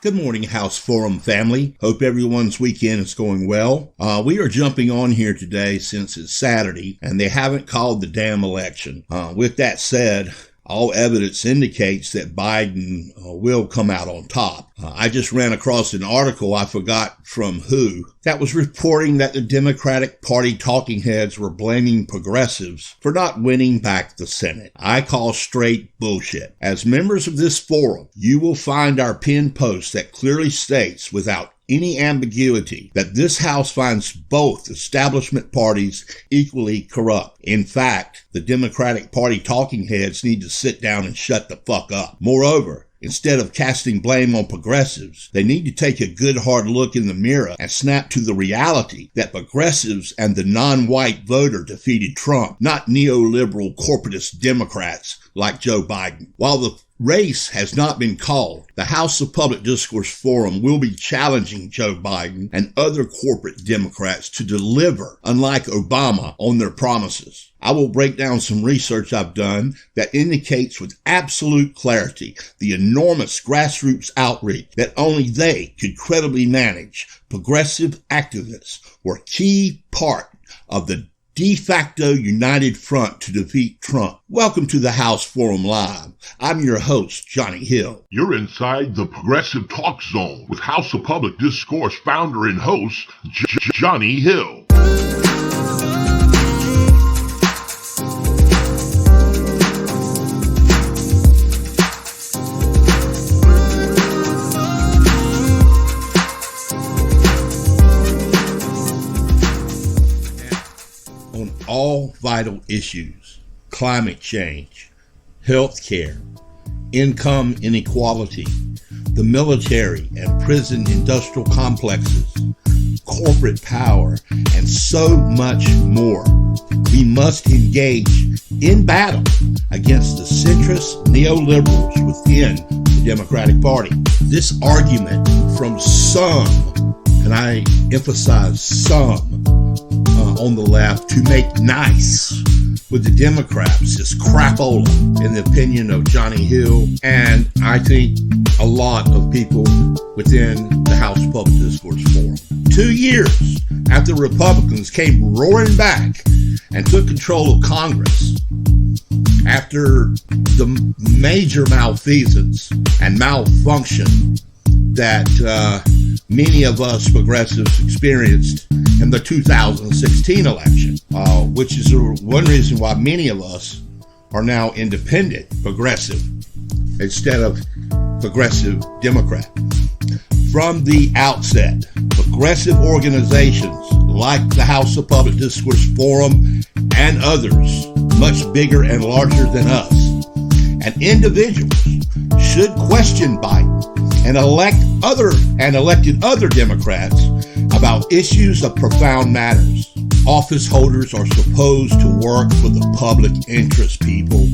Good morning, House Forum family. Hope everyone's weekend is going well. We are jumping on here today since it's Saturday and they haven't called the damn election. With that said, all evidence indicates that Biden will come out on top. I just ran across an article, I forgot from who, that was reporting that the Democratic Party talking heads were blaming progressives for not winning back the Senate. I call straight bullshit. As members of this forum, you will find our pinned post that clearly states without any ambiguity that this House finds both establishment parties equally corrupt. In fact, the Democratic Party talking heads need to sit down and shut the fuck up. Moreover, instead of casting blame on progressives, they need to take a good hard look in the mirror and snap to the reality that progressives and the non-white voter defeated Trump, not neoliberal corporatist Democrats like Joe Biden. While the race has not been called, the House of Public Discourse Forum will be challenging Joe Biden and other corporate Democrats to deliver, unlike Obama, on their promises. I will break down some research I've done that indicates with absolute clarity the enormous grassroots outreach that only they could credibly manage. Progressive activists were a key part of the de facto united front to defeat Trump. Welcome to the House Forum Live. I'm your host, Johnny Hill. You're inside the Progressive Talk Zone with House of Public Discourse founder and host, Johnny Hill. All vital issues, climate change, health care, income inequality, the military and prison industrial complexes, corporate power, and so much more. We must engage in battle against the centrist neoliberals within the Democratic Party. This argument from some, and I emphasize some, on the left to make nice with the Democrats is crapola, in the opinion of Johnny Hill, and I think a lot of people within the House Public Discourse Forum. 2 years after Republicans came roaring back and took control of Congress, after the major malfeasance and malfunction that many of us progressives experienced in the 2016 election, which is one reason why many of us are now independent progressive instead of progressive Democrat. From the outset, progressive organizations like the House of Public Discourse Forum and others much bigger and larger than us, and individuals should question Biden and elected other Democrats about issues of profound matters. Office holders are supposed to work for the public interest, people.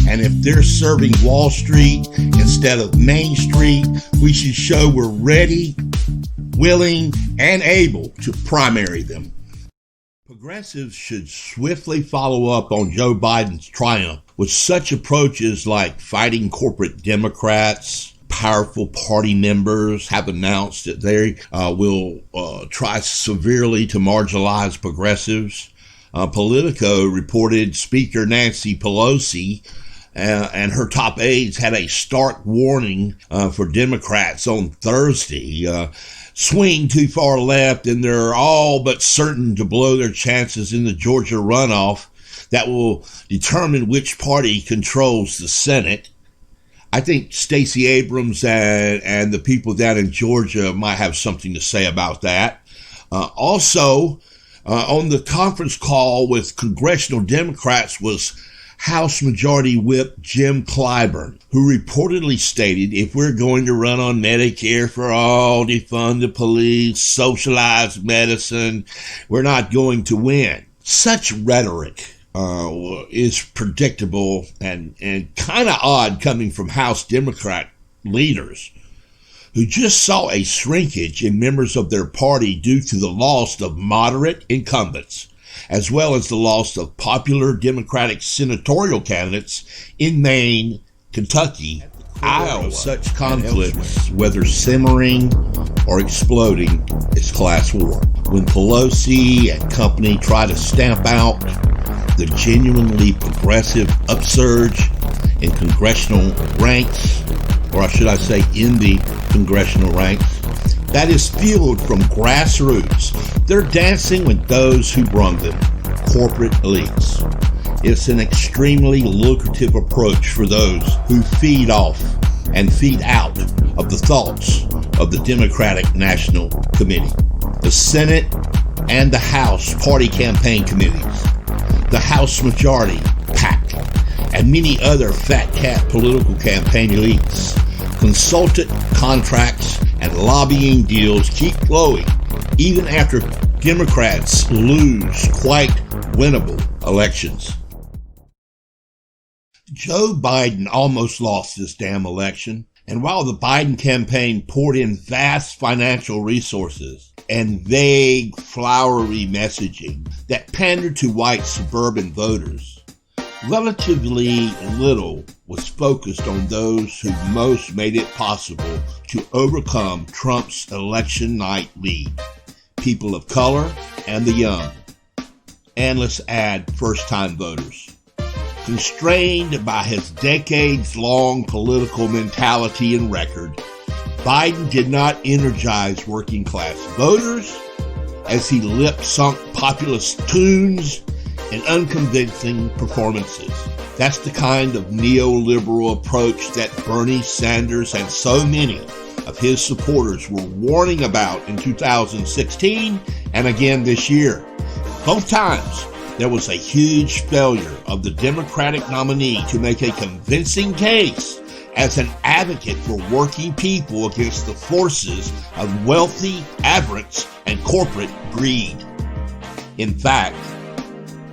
And if they're serving Wall Street instead of Main Street, we should show we're ready, willing, and able to primary them. Progressives should swiftly follow up on Joe Biden's triumph with such approaches like fighting corporate Democrats. Powerful party members have announced that they will try severely to marginalize progressives. Politico reported Speaker Nancy Pelosi and her top aides had a stark warning for Democrats on Thursday. Swing too far left and they're all but certain to blow their chances in the Georgia runoff that will determine which party controls the Senate. I think Stacey Abrams and the people down in Georgia might have something to say about that. Also, on the conference call with congressional Democrats was House Majority Whip Jim Clyburn, who reportedly stated, if we're going to run on Medicare for all, defund the police, socialize medicine, we're not going to win. Such rhetoric is predictable and kind of odd coming from House Democrat leaders who just saw a shrinkage in members of their party due to the loss of moderate incumbents, as well as the loss of popular Democratic senatorial candidates in Maine, Kentucky, Iowa. Such conflicts, whether simmering or exploding, is class war. When Pelosi and company try to stamp out the genuinely progressive upsurge in congressional ranks, or should I say in the congressional ranks, that is fueled from grassroots. They're dancing with those who brung them, corporate elites. It's an extremely lucrative approach for those who feed off and feed out of the thoughts of the Democratic National Committee, the Senate and the House party campaign committees, the House Majority PAC, and many other fat cat political campaign elites. Consultant contracts and lobbying deals keep flowing even after Democrats lose quite winnable elections. Joe Biden almost lost this damn election, and while the Biden campaign poured in vast financial resources and vague, flowery messaging that pandered to white suburban voters, relatively little was focused on those who most made it possible to overcome Trump's election night lead: people of color and the young. And let's add first-time voters. Constrained by his decades-long political mentality and record, Biden did not energize working-class voters as he lip-sunk populist tunes and unconvincing performances. That's the kind of neoliberal approach that Bernie Sanders and so many of his supporters were warning about in 2016 and again this year. Both times, there was a huge failure of the Democratic nominee to make a convincing case as an advocate for working people against the forces of wealthy avarice and corporate greed. In fact,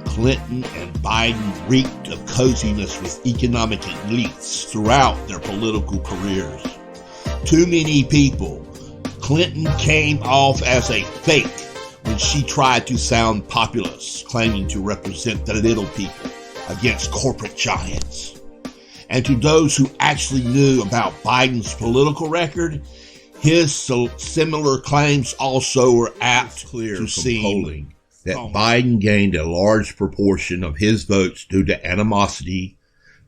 Clinton and Biden reeked of coziness with economic elites throughout their political careers. Too many people. Clinton came off as a fake when she tried to sound populist, claiming to represent the little people against corporate giants. And to those who actually knew about Biden's political record, his similar claims also were apt to seem polling that Biden gained a large proportion of his votes due to animosity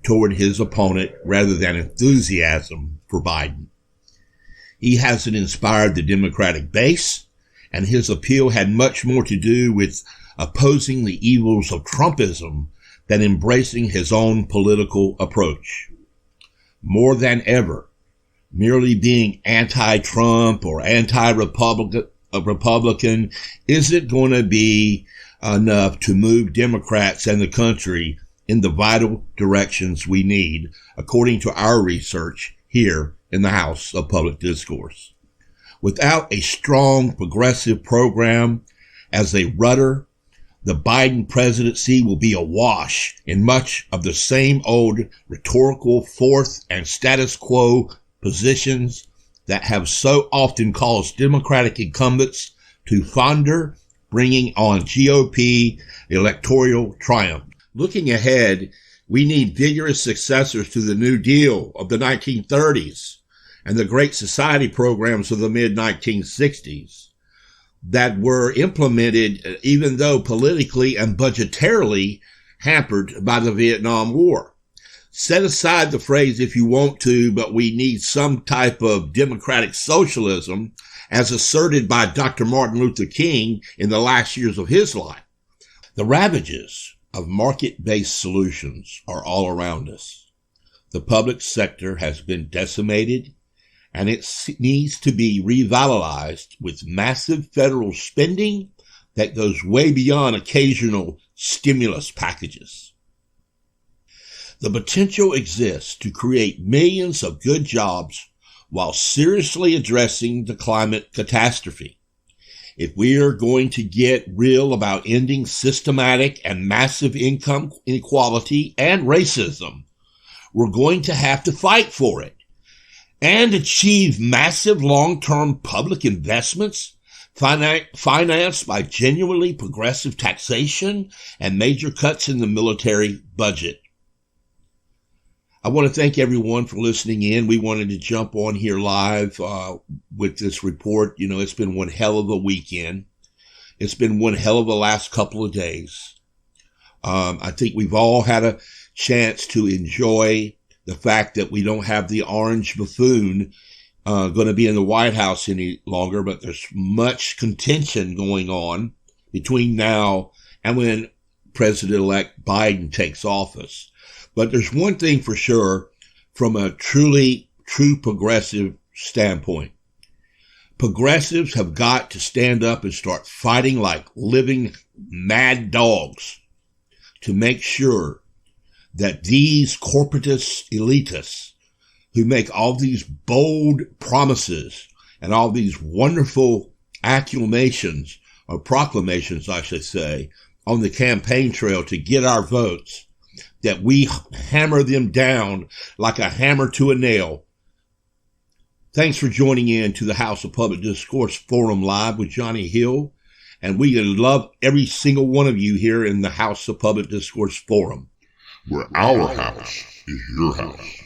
toward his opponent rather than enthusiasm for Biden. He hasn't inspired the Democratic base, and his appeal had much more to do with opposing the evils of Trumpism than embracing his own political approach. More than ever, merely being anti-Trump or anti-Republican isn't going to be enough to move Democrats and the country in the vital directions we need, according to our research here in the House of Public Discourse. Without a strong progressive program as a rudder, the Biden presidency will be awash in much of the same old rhetorical fourth and status quo positions that have so often caused Democratic incumbents to founder, bringing on GOP electoral triumph. Looking ahead, we need vigorous successors to the New Deal of the 1930s and the Great Society programs of the mid-1960s that were implemented even though politically and budgetarily hampered by the Vietnam War. Set aside the phrase "if you want to, but we need some type of democratic socialism," as asserted by Dr. Martin Luther King in the last years of his life. The ravages of market-based solutions are all around us. The public sector has been decimated, and it needs to be revitalized with massive federal spending that goes way beyond occasional stimulus packages. The potential exists to create millions of good jobs while seriously addressing the climate catastrophe. If we are going to get real about ending systematic and massive income inequality and racism, we're going to have to fight for it and achieve massive long-term public investments financed by genuinely progressive taxation and major cuts in the military budget. I want to thank everyone for listening in. We wanted to jump on here live with this report. You know, it's been one hell of a weekend. It's been one hell of a last couple of days. I think we've all had a chance to enjoy the fact that we don't have the orange buffoon going to be in the White House any longer, but there's much contention going on between now and when President-elect Biden takes office. But there's one thing for sure from a true progressive standpoint. Progressives have got to stand up and start fighting like living mad dogs to make sure that these corporatist elitists who make all these bold promises and all these wonderful acclamations or proclamations, I should say, on the campaign trail to get our votes, that we hammer them down like a hammer to a nail. Thanks for joining in to the House of Public Discourse Forum Live with Johnny Hill. And we love every single one of you here in the House of Public Discourse Forum. Where our house is your house.